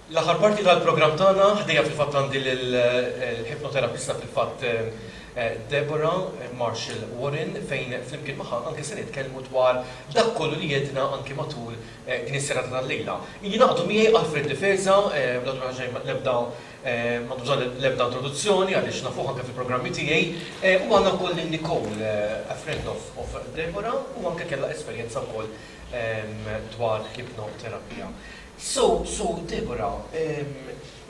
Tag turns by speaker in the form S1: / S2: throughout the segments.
S1: L-aħħar parti tal-programm tagħna ħdejja fil-fatt għandi l-hypnotherapista fil-fatt Deborah Marshall Warren fejn flimkien magħha anke se nitkellmu dwar dak kollu li jedna anke matul din is-serata tal-lejla. Jingħaqdu miegħi Alfred Difesa, bla l-ebda ma bżonn l-ebda introduzzjoni għaliex nafuh anke fil-programmi tiegħi u għandna wkoll Nicole, a friend of Deborah u anke kellha esperjenza wkoll dwar hypnoterapija. So Deborah,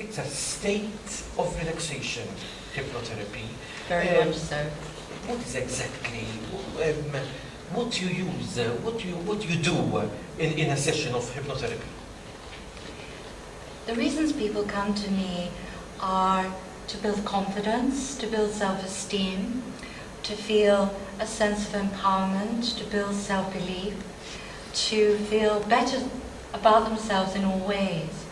S1: it's a state of relaxation, hypnotherapy.
S2: Very much so.
S1: What is exactly, what you use, what you do in a session of hypnotherapy?
S2: The reasons people come to me are to build confidence, to build self-esteem, to feel a sense of empowerment, to build self-belief, to feel better about themselves in all ways.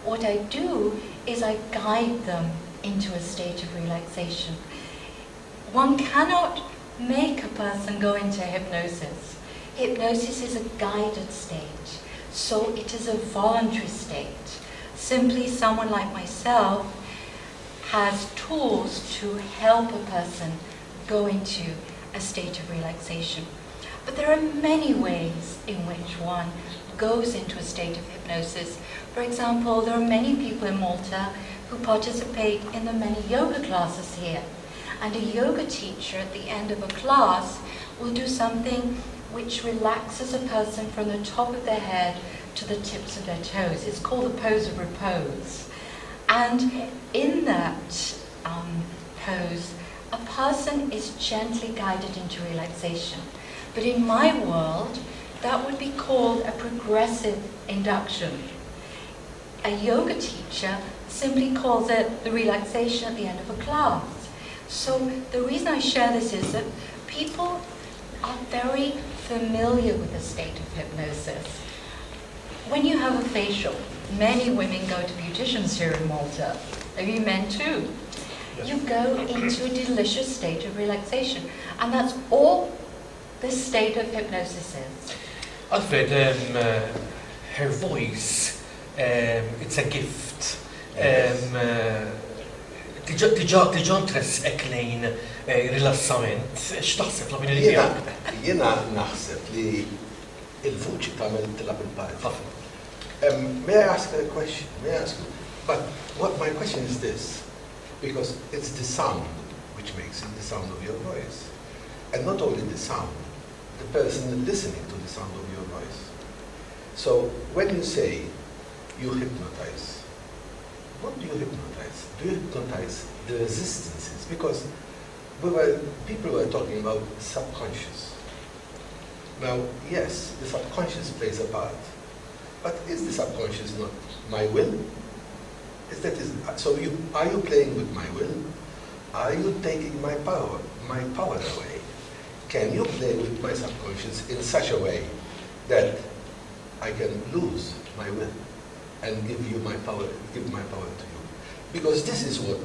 S2: What I do is I guide them into a state of relaxation. One cannot make a person go into hypnosis. Hypnosis is a guided state, so it is a voluntary state. Simply someone like myself has tools to help a person go into a state of relaxation. But there are many ways in which one goes into a state of hypnosis. For example, there are many people in Malta who participate in the many yoga classes here. And a yoga teacher at the end of a class will do something which relaxes a person from the top of their head to the tips of their toes. It's called the pose of repose. And in that pose, a person is gently guided into relaxation. But in my world, that would be called a progressive induction. A yoga teacher simply calls it the relaxation at the end of a class. So the reason I share this is that people are very familiar with the state of hypnosis. When you have a facial, many women go to beauticians here in Malta, maybe men too.
S1: Yes.
S2: You go into a delicious state of relaxation, and that's all this state of hypnosis is.
S1: Alfred, her voice, it's a gift. Tiġa tress eklejn rilassament, x'taħseb l-opinjoni tiegħek?
S3: Jiena naħseb li il-vuċi tagħmel tilab il-parti. May I ask a question? But my question is this, because it's the sound which makes it the sound of your voice. And not only the sound, the person listening to the sound of your voice. So when you say you hypnotize, what do you hypnotize? Do you hypnotize the resistances? Because people were talking about subconscious. Now, yes, the subconscious plays a part, but is the subconscious not my will? Are you playing with my will? Are you taking my power away? Can you play with my subconscious in such a way that I can lose my will and give my power to you? Because this is what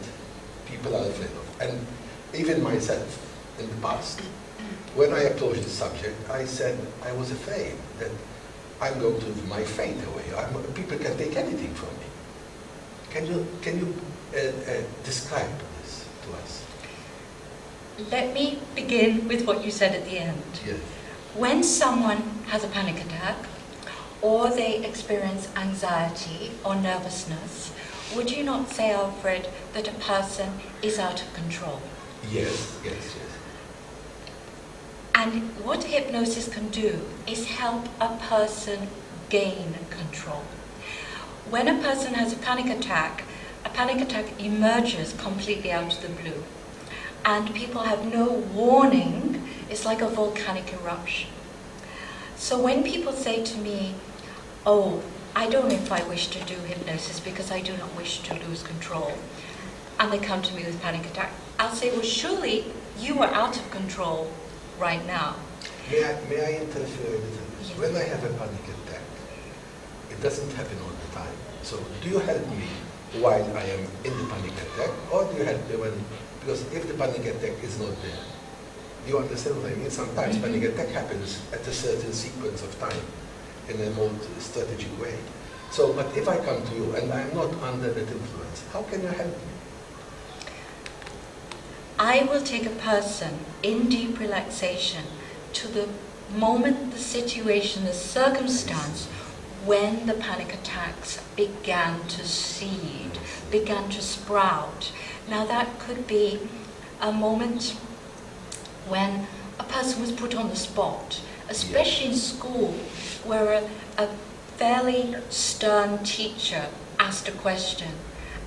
S3: people are afraid of. And even myself, in the past, when I approached the subject, I said I was afraid that I'm going to give my fate away. People can take anything from me. Can you describe this to us?
S2: Let me begin with what you said at the end.
S3: Yes.
S2: When someone has a panic attack, or they experience anxiety or nervousness, would you not say, Alfred, that a person is out of control?
S3: Yes.
S2: And what hypnosis can do is help a person gain control. When a person has a panic attack emerges completely out of the blue. And people have no warning. It's like a volcanic eruption. So when people say to me, oh, I don't know if I wish to do hypnosis because I do not wish to lose control, and they come to me with panic attack, I'll say, well, surely you are out of control right now.
S3: May I interfere a little bit?
S2: Yes.
S3: When I have a panic attack, it doesn't happen all the time. So do you help me while I am in the panic attack, or do you help me because if the panic attack is not there, do you understand what I mean? Sometimes panic attack happens at a certain sequence of time in a more strategic way. So, but if I come to you and I'm not under that influence, how can you help me?
S2: I will take a person in deep relaxation to the moment, the situation, the circumstance when the panic attacks began to seed, began to sprout. Now that could be a moment when a person was put on the spot, especially in school, where a fairly stern teacher asked a question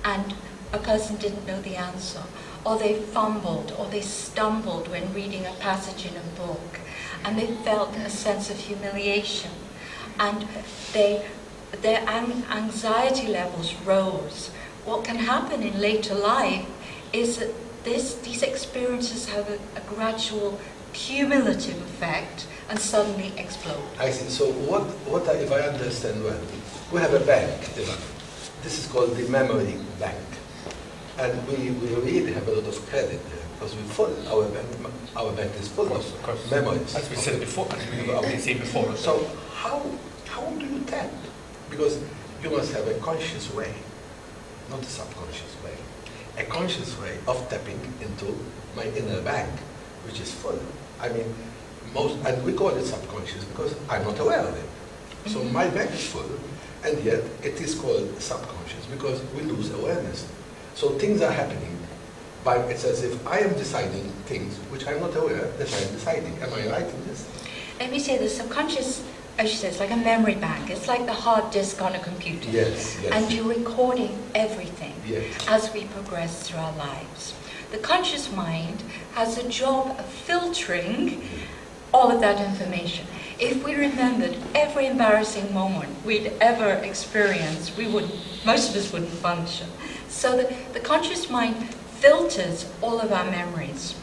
S2: and a person didn't know the answer, or they fumbled or they stumbled when reading a passage in a book, and they felt a sense of humiliation, and their anxiety levels rose. What can happen in later life is that these experiences have a gradual cumulative effect and suddenly explode.
S3: I see. So if I understand well, we have a bank. This is called the memory bank. And we really have a lot of credit there because our bank is full of memories.
S1: As we said before, as we said before.
S3: So how do you tap? Because you must have a conscious way, not a subconscious way, a conscious way of tapping into my inner bank, which is full. I mean, and we call it subconscious because I'm not aware of it. So my bank is full, and yet it is called subconscious because we lose awareness. So things are happening, but it's as if I am deciding things which I'm not aware that I'm deciding. Am I right in this?
S2: Let me say the subconscious, as you said, it's like a memory bank. It's like the hard disk on a computer.
S3: Yes.
S2: And you're recording everything
S3: Yes.
S2: as we progress through our lives. The conscious mind has a job of filtering all of that information. If we remembered every embarrassing moment we'd ever experienced, most of us wouldn't function. So the conscious mind filters all of our memories.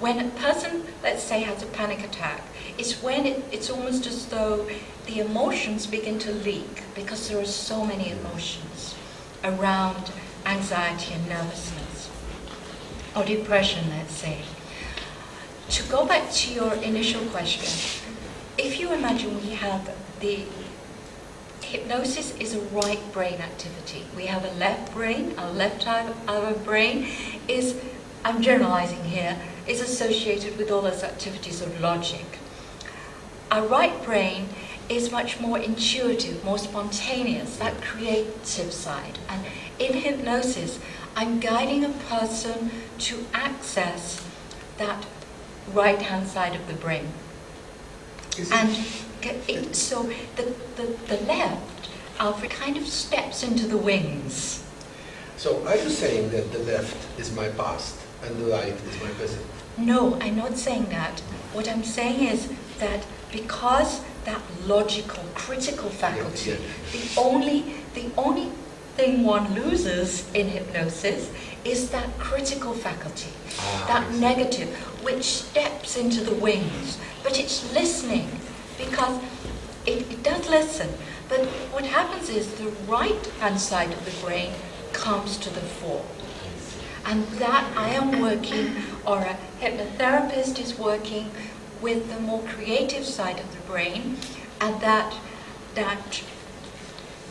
S2: When a person, let's say, has a panic attack, it's when it's almost as though the emotions begin to leak because there are so many emotions around anxiety and nervousness, or depression, let's say. To go back to your initial question, if you imagine we have hypnosis is a right brain activity. We have a left brain. Our left side of our brain is, I'm generalizing here, is associated with all those activities of logic. Our right brain is much more intuitive, more spontaneous, that creative side. And in hypnosis, I'm guiding a person to access that right-hand side of the brain. So the left, Alfred, kind of steps into the wings.
S3: So are you saying that the left is my past and the right is my present?
S2: No, I'm not saying that. What I'm saying is that because that logical, critical faculty, the only thing one loses in hypnosis is that critical faculty, that negative, which steps into the wings. But it's listening, because it does listen. But what happens is the right-hand side of the brain comes to the fore. And that I am working, or a hypnotherapist is working with the more creative side of the brain, and that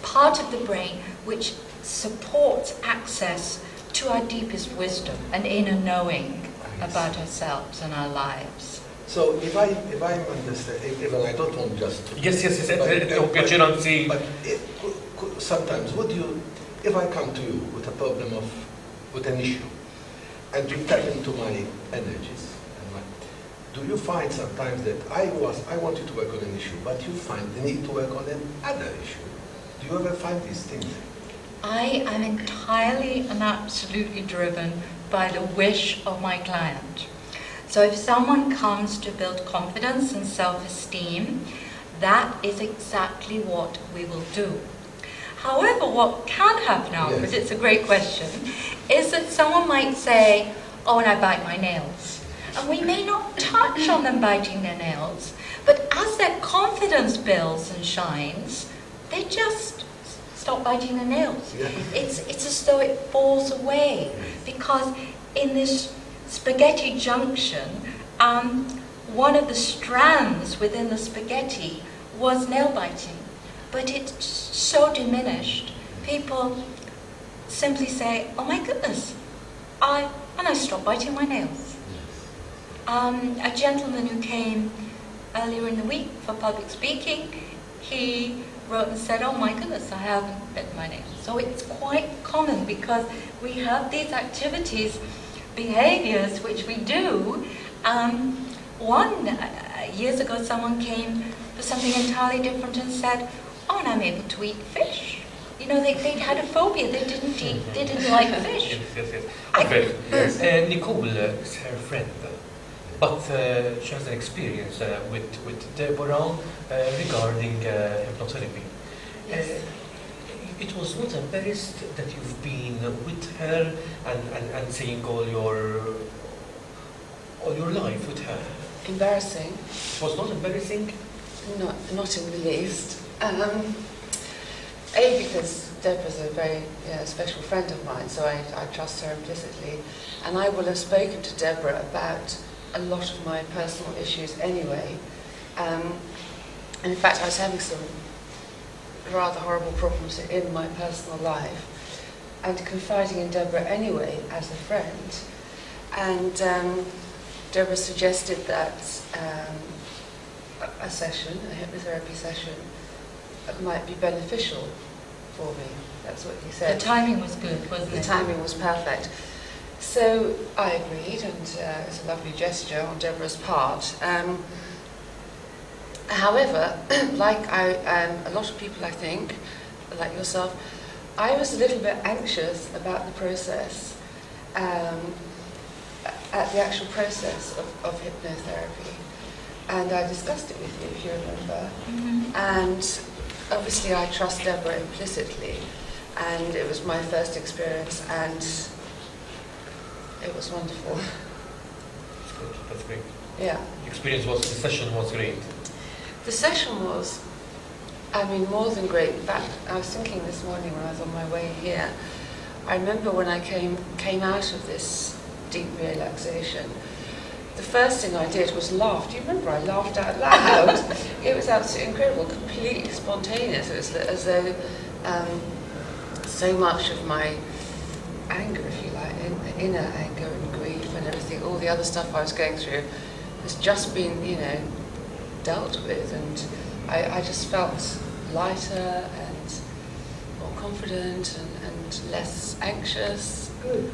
S2: part of the brain which supports access to our deepest wisdom and inner knowing about ourselves and our lives.
S3: So if I understand, even I don't want just to...
S1: Yes.
S3: But sometimes if I come to you with a problem with an issue, and you tap into my energies, do you find sometimes that I want you to work on an issue, but you find the need to work on another issue? Do you ever find these things?
S2: I am entirely and absolutely driven by the wish of my client. So if someone comes to build confidence and self-esteem, that is exactly what we will do. However, what can happen now, because it's a great question, is that someone might say, oh, and I bite my nails. And we may not touch on them biting their nails, but as their confidence builds and shines, they just stop biting their nails.
S3: Yeah.
S2: It's as though it falls away, because in this spaghetti junction, one of the strands within the spaghetti was nail biting. but it's so diminished. People simply say, oh my goodness, I stopped biting my nails. A gentleman who came earlier in the week for public speaking, he wrote and said, oh my goodness, I haven't bitten my nails. So it's quite common because we have these activities, behaviors which we do. Years ago someone came for something entirely different and said, oh, and I'm able to eat fish. You know, they'd had a phobia, they didn't like fish.
S1: Yes. Okay. Nicole is her friend, but she has an experience with Deborah regarding hypnotherapy.
S2: Yes.
S1: It was not embarrassed that you've been with her and saying all your life with her.
S4: Embarrassing?
S1: It was not embarrassing?
S4: Not in the least. Because Deborah's a very special friend of mine, so I trust her implicitly. And I will have spoken to Deborah about a lot of my personal issues anyway. And in fact, I was having some rather horrible problems in my personal life, and confiding in Deborah anyway as a friend. And Deborah suggested that a hypnotherapy session, might be beneficial for me. That's what he said.
S2: The timing was good, wasn't it?
S4: The timing was perfect. So I agreed, and it's a lovely gesture on Deborah's part. However, like a lot of people, I think, like yourself, I was a little bit anxious about the process, at the actual process of hypnotherapy. And I discussed it with you, if you remember.
S2: Mm-hmm.
S4: And obviously I trust Deborah implicitly, and it was my first experience, and it was wonderful.
S1: That's good. That's great.
S4: Yeah.
S1: The session was great.
S4: The session was, more than great. In fact, I was thinking this morning when I was on my way here, I remember when I came out of this deep relaxation, the first thing I did was laugh. Do you remember? I laughed out loud. It was absolutely incredible, completely spontaneous. It was as though so much of my anger, if you like, inner anger and grief and everything, all the other stuff I was going through, has just been, dealt with. And I just felt lighter and more confident and less anxious.
S3: Good.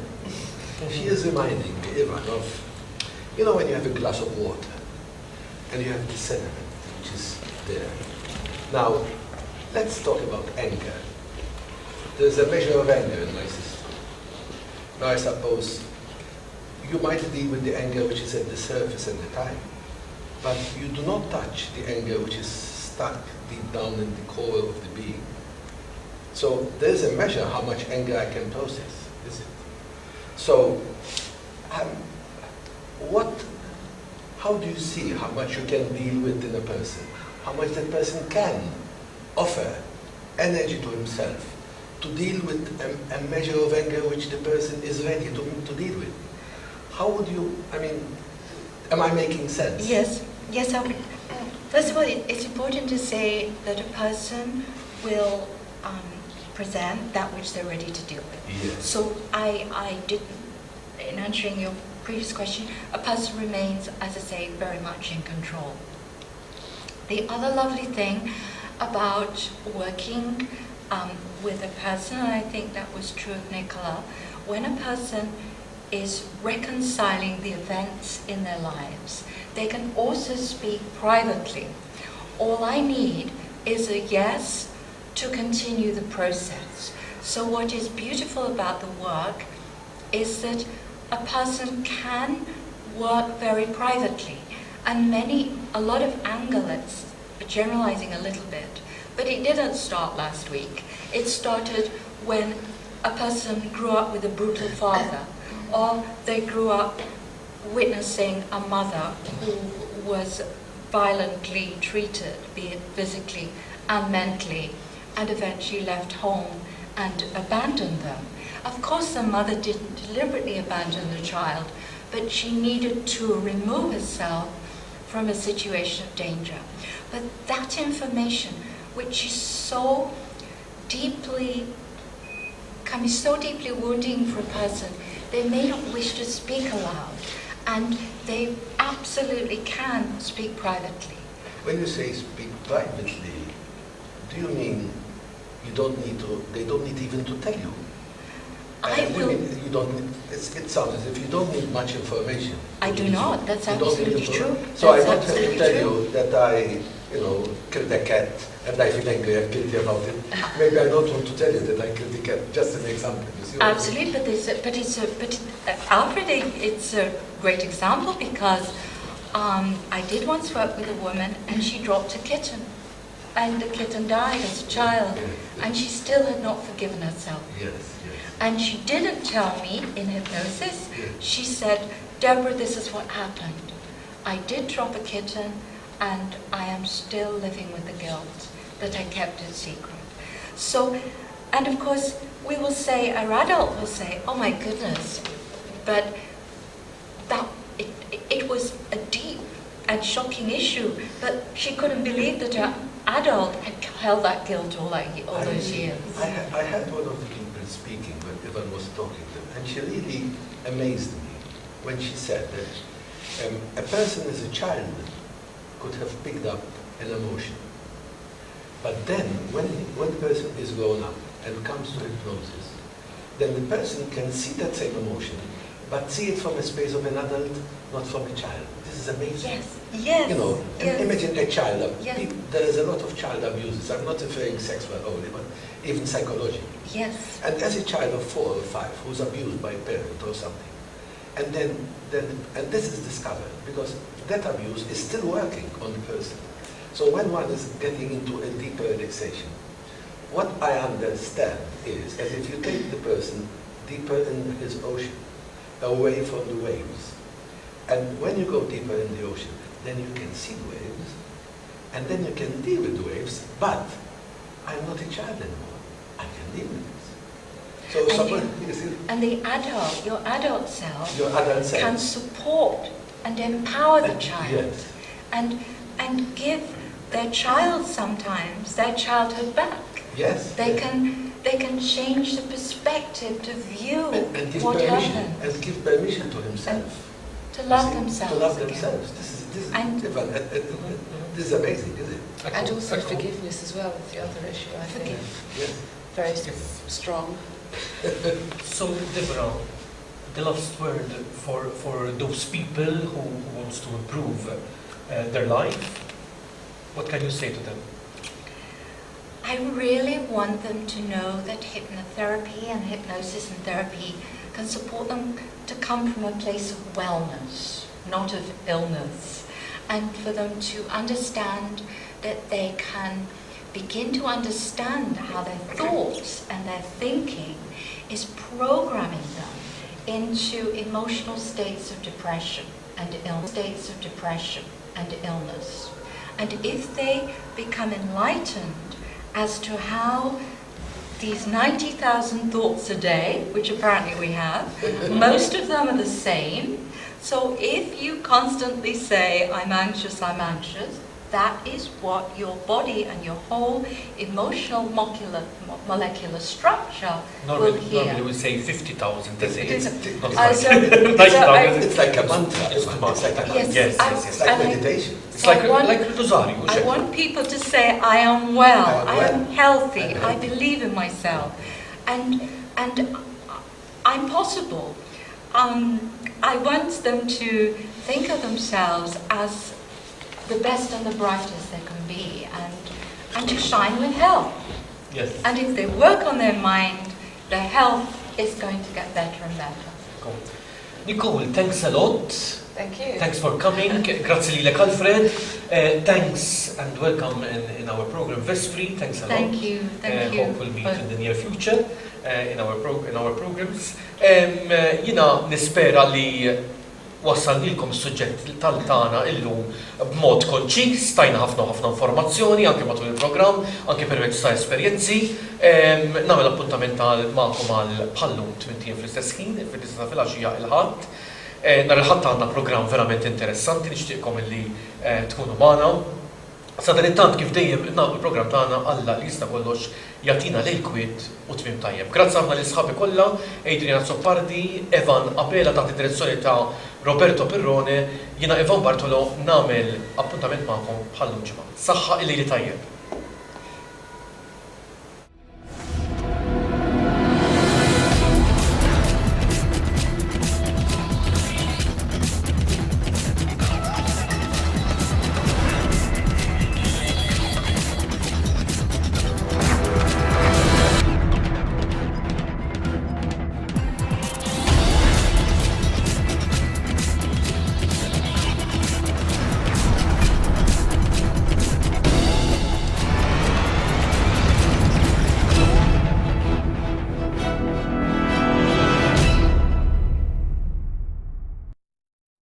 S3: She is reminding everyone of, when you have a glass of water and you have the sediment which is there. Now, let's talk about anger. There's a measure of anger in my system. Now, I suppose you might deal with the anger which is at the surface at the time, but you do not touch the anger which is stuck deep down in the core of the being. So there's a measure how much anger I can process, is it? So, how do you see how much you can deal with in a person? How much that person can offer energy to himself to deal with a measure of anger which the person is ready to deal with? How would you, am I making sense?
S2: Yes, I would. First of all, it's important to say that a person will present that which they're ready to deal with.
S3: Yes.
S2: So I didn't, in answering your previous question, a person remains, as I say, very much in control. The other lovely thing about working with a person, and I think that was true of Nicola, when a person is reconciling the events in their lives, they can also speak privately. All I need is a yes to continue the process. So what is beautiful about the work is that a person can work very privately, and a lot of anger, let's generalizing a little bit, but it didn't start last week. It started when a person grew up with a brutal father, or they grew up witnessing a mother who was violently treated, be it physically and mentally, and eventually left home and abandoned them. Of course, the mother didn't deliberately abandon the child, but she needed to remove herself from a situation of danger. But that information, which is so deeply, can be so deeply wounding for a person, they may not wish to speak aloud, and they absolutely can speak privately.
S3: When you say speak privately, do you mean you don't need to, they don't need even to tell you? You mean you don't need, it sounds as if you don't need much information.
S2: I do not, that's absolutely true.
S3: So I
S2: That's
S3: don't have to
S2: absolutely
S3: tell
S2: true.
S3: you that I, killed a cat and I feel angry and guilty about it. Maybe I don't want to tell you that I killed the cat, just an example. You see what I mean?
S2: Absolutely, Alfred, it's a great example because I did once work with a woman and she dropped a kitten. And the kitten died as a child, and she still had not forgiven herself.
S3: Yes.
S2: And she didn't tell me in hypnosis.
S3: Yes.
S2: She said, Deborah, this is what happened. I did drop a kitten, and I am still living with the guilt that I kept it secret. So, and of course, we will say, our adult will say, oh my goodness, but it was a deep and shocking issue, but she couldn't believe that her adult had held that guilt all those years.
S3: I had one of the people speaking when Evan was talking to them, and she really amazed me when she said that a person as a child could have picked up an emotion. But then, when the person is grown up and comes to hypnosis, then the person can see that same emotion, but see it from a space of an adult, not from a child. This is amazing.
S2: Yes.
S3: And imagine a child.
S2: Yes.
S3: There is a lot of child abuses. I'm not referring sexual only, but even psychological.
S2: Yes.
S3: And as a child of 4 or 5 who's abused by a parent or something, and then this is discovered because that abuse is still working on the person. So when one is getting into a deeper relaxation, what I understand is as if you take the person deeper in his ocean, away from the waves. And when you go deeper in the ocean, then you can see the waves, and then you can deal with the waves, but I'm not a child anymore. I can deal with this. So
S2: and the adult, your adult self,
S3: can
S2: can support and empower the child.
S3: Yes.
S2: And give their child sometimes their childhood back.
S3: Yes.
S2: They can change the perspective to view
S3: and give
S2: what
S3: permission,
S2: happened.
S3: and give permission to himself.
S2: To love themselves.
S3: To love
S2: again.
S3: themselves. This is amazing, isn't it?
S4: And also forgiveness as well is the other issue, I think.
S3: Yes.
S4: Very strong.
S1: So, Deborah, the last word for those people who wants to improve their life, what can you say to them?
S2: I really want them to know that hypnotherapy and hypnosis and therapy can support them to come from a place of wellness, not of illness, and for them to understand that they can begin to understand how their thoughts and their thinking is programming them into emotional states of depression and illness. And if they become enlightened as to how these 90,000 thoughts a day, which apparently we have, most of them are the same. So if you constantly say, I'm anxious, that is what your body and your whole emotional molecular structure will hear.
S1: Normally we say 50,000 a day.
S3: It's like a mantra.
S1: It's like a
S2: Yes,
S1: yes.
S3: It's like meditation.
S1: It's like Rosario.
S2: I want people to say, I am well, I am healthy, I believe in myself, and I'm possible. I want them to think of themselves as the best and the brightest they can be, and to shine with health.
S1: Yes.
S2: And if they work on their mind, their health is going to get better and better.
S1: Cool. Nicole, thanks a lot.
S4: Thank you.
S1: Thanks for coming. Grazie lilek, Alfred. Thanks and welcome in our program Vespri. Thanks a lot.
S2: Thank you.
S1: Hope we'll meet in the near future in our programs. Jina nispera li wassalnilkom s-suġġett tal-tana illum b'mod konċis, stajna ħafna informazzjoni anke matul il-programm, anke permezz ta' esperjenzi. Nagħmel appuntament magħkom għal bħallum 20 fl-istess ħin, fil-tista' fil-għaxija il-ħadd. Nar il-ħadd għandna programm verament interessanti, nixtieqkom illi tkunu magħna. Sa dan it-tant kif dejjem nagħmlu il-programm tagħna Alla li jista' kollox jagħtina lejl kwiet u tmiem tajjeb. Grazzi ħafna lil sħabi kollha, Adriana Zoppardi, Evan Abela taħt id-direzzjoni ta' Roberto Pirrone, jiena Evan Bartolo nagħmel appuntament magħkom bħallum ġimgħa. Saħħa il-lejli tajjeb.